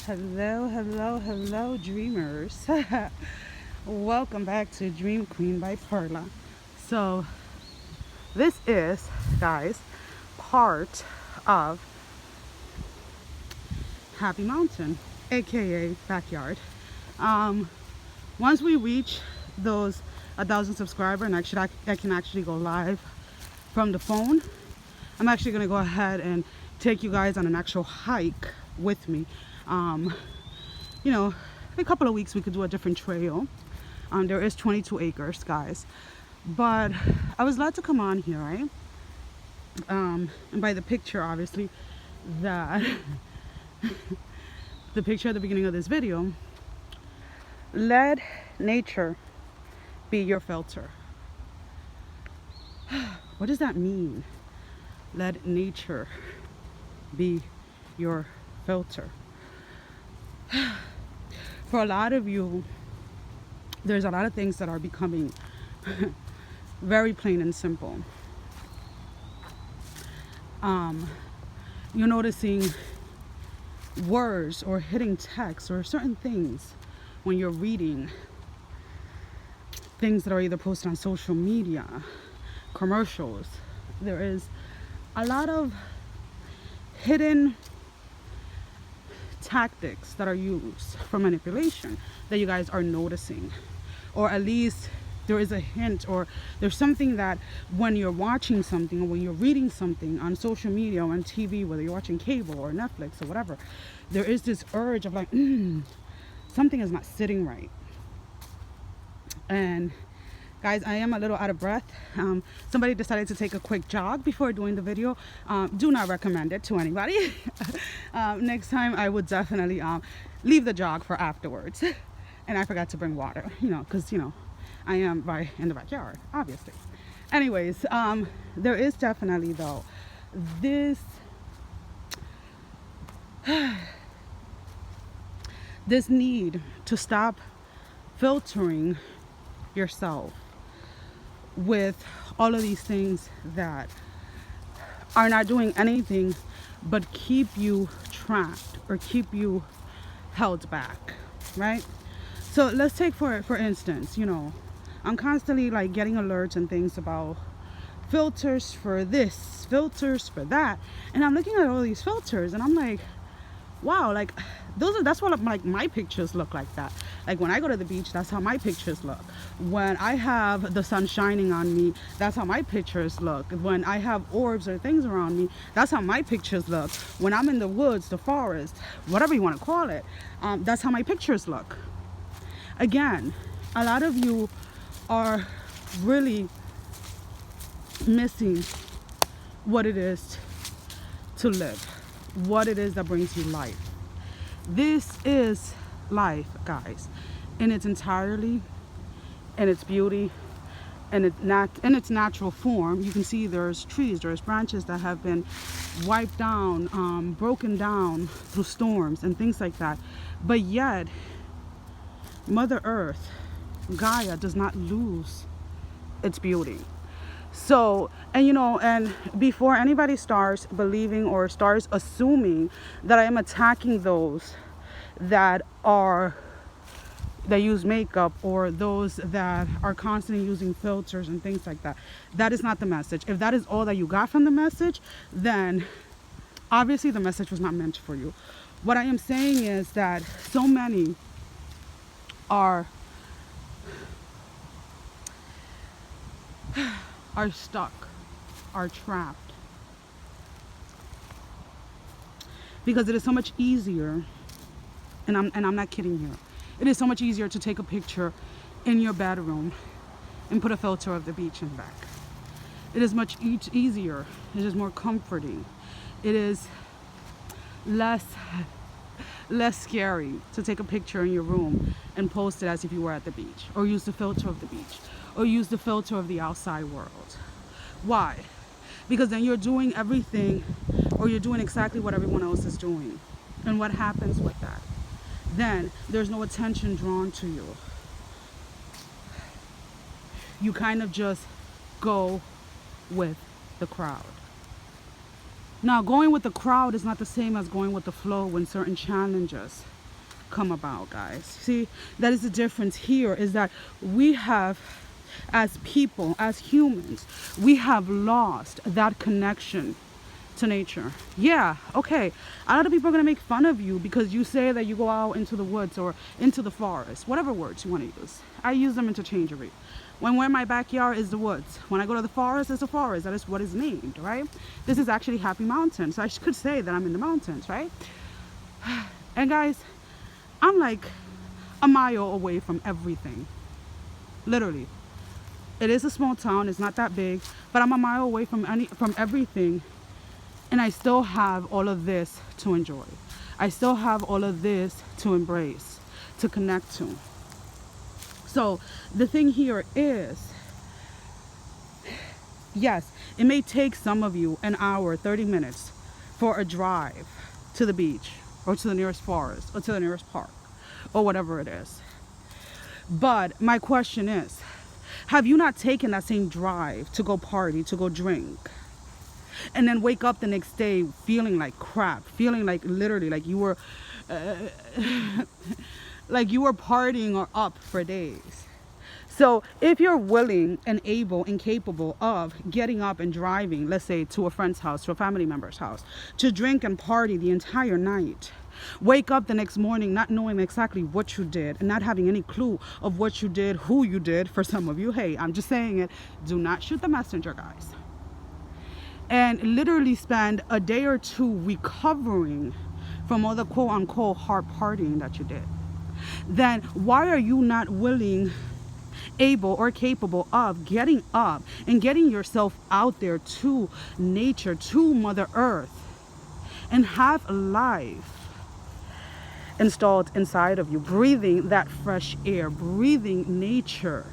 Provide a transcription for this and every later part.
Hello, dreamers. Welcome back to Dream Queen by Perla. So, this is, guys, part of Happy Mountain, aka backyard. Once we reach those 1,000 subscribers, and actually I can actually go live from the phone, I'm actually gonna go ahead and take you guys on an actual hike with me. You know, in a couple of weeks we could do a different trail. There is 22 acres, guys, but I was glad to come on here, right? And by the picture, obviously, that the picture at the beginning of this video, let nature be your filter. What does that mean? Let nature be your filter. For a lot of you, there's a lot of things that are becoming very plain and simple. You're noticing words or hitting text or certain things when you're reading things that are either posted on social media, commercials. There is a lot of hidden tactics that are used for manipulation that you guys are noticing, or at least there is a hint, or there's something that when you're watching something or when you're reading something on social media or on TV, whether you're watching cable or Netflix or whatever, there is this urge of like, something is not sitting right. And guys, I am a little out of breath. Somebody decided to take a quick jog before doing the video. Do not recommend it to anybody. Next time I would definitely leave the jog for afterwards. And I forgot to bring water, because I am right in the backyard, obviously. Anyways, there is definitely though this this need to stop filtering yourself with all of these things that are not doing anything but keep you trapped or keep you held back, right? So let's take for instance, I'm constantly like getting alerts and things about filters for this, filters for that, and I'm looking at all these filters and I'm like, wow, like that's what like my pictures look like. That like when I go to the beach, that's how my pictures look. When I have the sun shining on me, that's how my pictures look. When I have orbs or things around me, that's how my pictures look. When I'm in the woods, the forest, whatever you want to call it, that's how my pictures look. Again, a lot of you are really missing what it is to live, what it is that brings you life. This is life, guys, in its entirety, in its beauty, and in its natural form. You can see there's trees, there's branches that have been wiped down, broken down through storms and things like that. But yet, Mother Earth, Gaia, does not lose its beauty. So, and before anybody starts believing or starts assuming that I am attacking those that use makeup or those that are constantly using filters and things like that, that is not the message. If that is all that you got from the message, then obviously the message was not meant for you. What I am saying is that so many are stuck, are trapped, because it is so much easier, and I'm not kidding here, it is so much easier to take a picture in your bedroom and put a filter of the beach in back. It is much easier, it is more comforting, it is less scary to take a picture in your room and post it as if you were at the beach, or use the filter of the beach, or use the filter of the outside world. Why? Because then you're doing everything, or you're doing exactly what everyone else is doing. And what happens with that? Then there's no attention drawn to you. You kind of just go with the crowd. Now, going with the crowd is not the same as going with the flow when certain challenges come about, guys. See, that is the difference here, is that we have, as people, as humans, we have lost that connection to nature. Yeah, okay, a lot of people are going to make fun of you because you say that you go out into the woods or into the forest, whatever words you want to use. I use them interchangeably. When we're in my backyard is the woods. When I go to the forest, it's the forest. That is what is named, right? This is actually Happy Mountain, so I could say that I'm in the mountains, right? And guys, I'm like a mile away from everything. Literally. It is a small town, it's not that big, but I'm a mile away from everything. And I still have all of this to enjoy. I still have all of this to embrace, to connect to. So the thing here is, yes, it may take some of you an hour, 30 minutes for a drive to the beach or to the nearest forest or to the nearest park or whatever it is. But my question is, have you not taken that same drive to go party, to go drink, and then wake up the next day feeling like crap, feeling like literally like you were like you were partying or up for days? So if you're willing and able and capable of getting up and driving, let's say to a friend's house, to a family member's house, to drink and party the entire night, wake up the next morning not knowing exactly what you did and not having any clue of what you did, who you did, for some of you, hey, I'm just saying it, do not shoot the messenger, guys, and literally spend a day or two recovering from all the quote unquote hard partying that you did, then why are you not willing, able, or capable of getting up and getting yourself out there to nature, to Mother Earth, and have life installed inside of you, breathing that fresh air, breathing nature,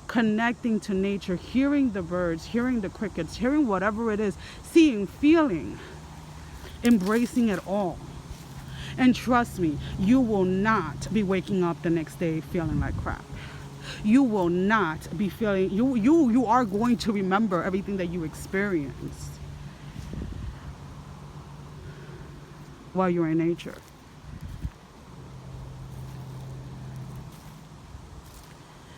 connecting to nature, hearing the birds, hearing the crickets, hearing whatever it is, seeing, feeling, embracing it all. And trust me, you will not be waking up the next day feeling like crap. You will not be feeling, you are going to remember everything that you experienced while you're in nature.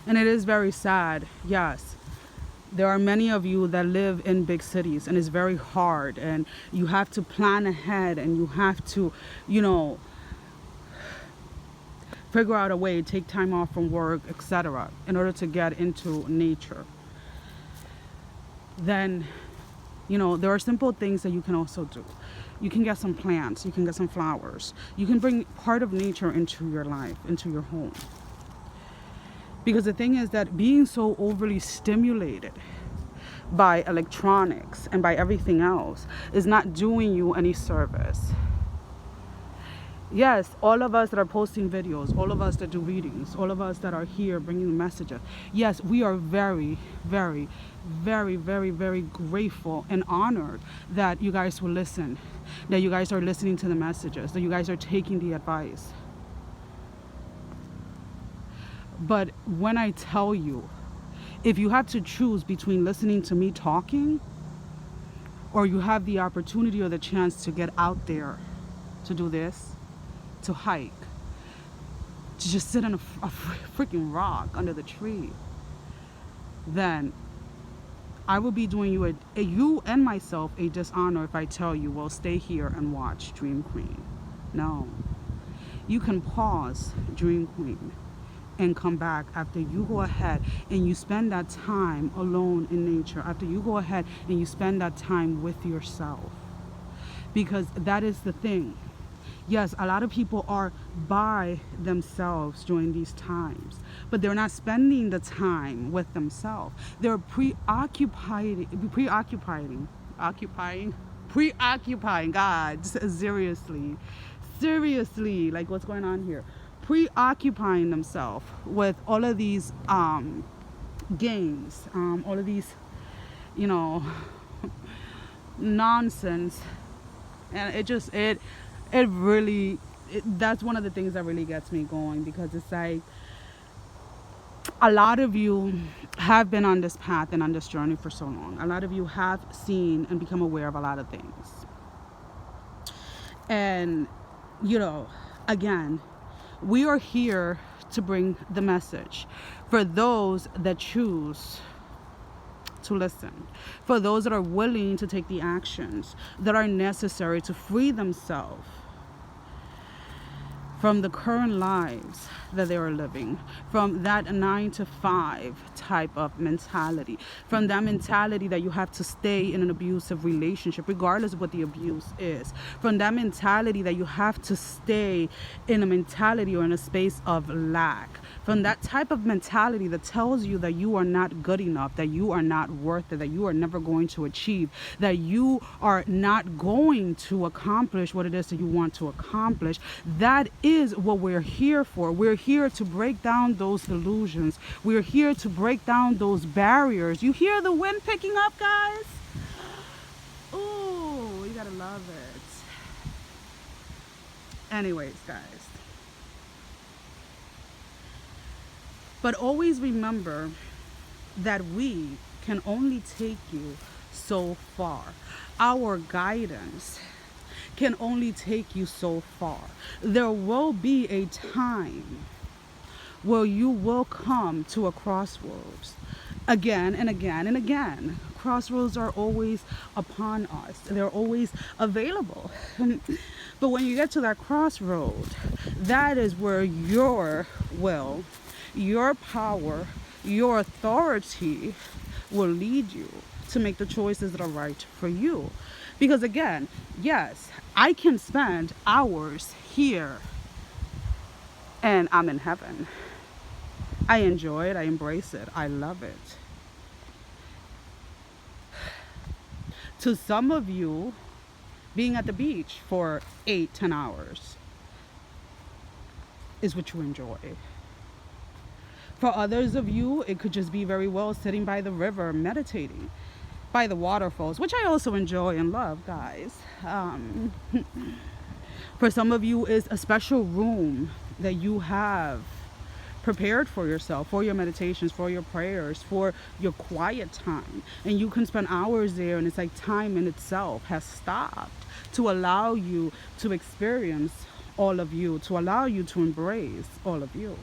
And it is very sad, yes. There are many of you that live in big cities, and it's very hard, and you have to plan ahead, and you have to, you know, figure out a way, take time off from work, etc., in order to get into nature. Then, you know, there are simple things that you can also do. You can get some plants, you can get some flowers. You can bring part of nature into your life, into your home. Because the thing is that being so overly stimulated by electronics and by everything else is not doing you any service. Yes, all of us that are posting videos, all of us that do readings, all of us that are here bringing messages, yes, we are very, very, very, very, very grateful and honored that you guys will listen, that you guys are listening to the messages, that you guys are taking the advice. But when I tell you, if you have to choose between listening to me talking, or you have the opportunity or the chance to get out there to do this, to hike, to just sit on a freaking rock under the tree, then I will be doing you you and myself a dishonor if I tell you, well, stay here and watch Dream Queen. No. You can pause Dream Queen and come back after you go ahead and you spend that time alone in nature, after you go ahead and you spend that time with yourself. Because that is the thing. Yes, a lot of people are by themselves during these times, but they're not spending the time with themselves. They're preoccupying, God, seriously, like what's going on here? Preoccupying themselves with all of these games, all of these, you know, nonsense, and it really, that's one of the things that really gets me going, because it's like a lot of you have been on this path and on this journey for so long. A lot of you have seen and become aware of a lot of things. And, you know, again, We are here to bring the message for those that choose to listen, for those that are willing to take the actions that are necessary to free themselves from the current lives that they are living, from that 9 to 5 type of mentality, from that mentality that you have to stay in an abusive relationship regardless of what the abuse is, from that mentality that you have to stay in a mentality or in a space of lack, from that type of mentality that tells you that you are not good enough, that you are not worth it, that you are never going to achieve, that you are not going to accomplish what it is that you want to accomplish. That is what we're here for. We're here to break down those illusions. We're here to break down those barriers. You hear the wind picking up, guys? Ooh, you gotta love it. Anyways, guys. But always remember that we can only take you so far. Our guidance can only take you so far. There will be a time where you will come to a crossroads again and again and again. Crossroads are always upon us. They're always available. But when you get to that crossroad, that is where your will, your power, your authority will lead you to make the choices that are right for you. Because again, yes, I can spend hours here and I'm in heaven. I enjoy it. I embrace it. I love it. To some of you, being at the beach for 8-10 hours is what you enjoy. For others of you, it could just be very well sitting by the river, meditating by the waterfalls, which I also enjoy and love, guys. For some of you, is a special room that you have prepared for yourself, for your meditations, for your prayers, for your quiet time. And you can spend hours there, and it's like time in itself has stopped to allow you to experience all of you, to allow you to embrace all of you.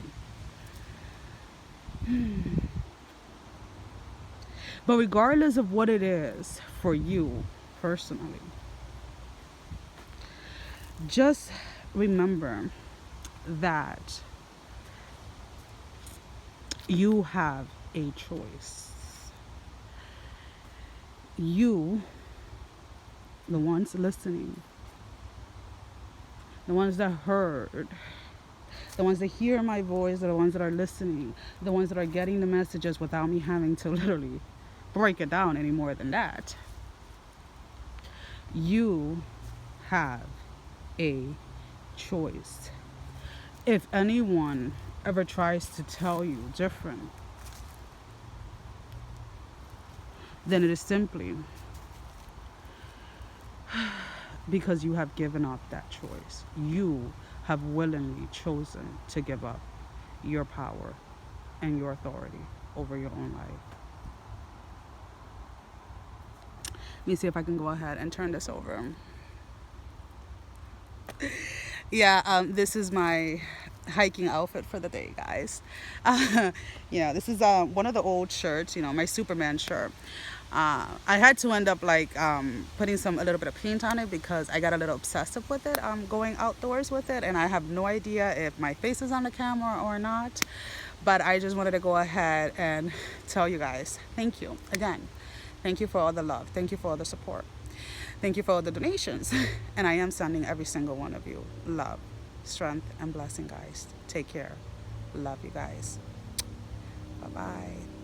But regardless of what it is for you personally, just remember that you have a choice. You, the ones listening, the ones that heard, the ones that hear my voice, are the ones that are listening, the ones that are getting the messages without me having to literally break it down any more than that. You have a choice. If anyone ever tries to tell you different, then it is simply because you have given up that choice. You have willingly chosen to give up your power and your authority over your own life. Let me see if I can go ahead and turn this over. Yeah, this is my hiking outfit for the day, guys. This is one of the old shirts, my Superman shirt. I had to end up putting a little bit of paint on it because I got a little obsessive with it. I'm going outdoors with it, and I have no idea if my face is on the camera or not. But I just wanted to go ahead and tell you guys, thank you again. Thank you for all the love. Thank you for all the support. Thank you for all the donations. And I am sending every single one of you love, strength, and blessing, guys. Take care. Love you guys. Bye-bye.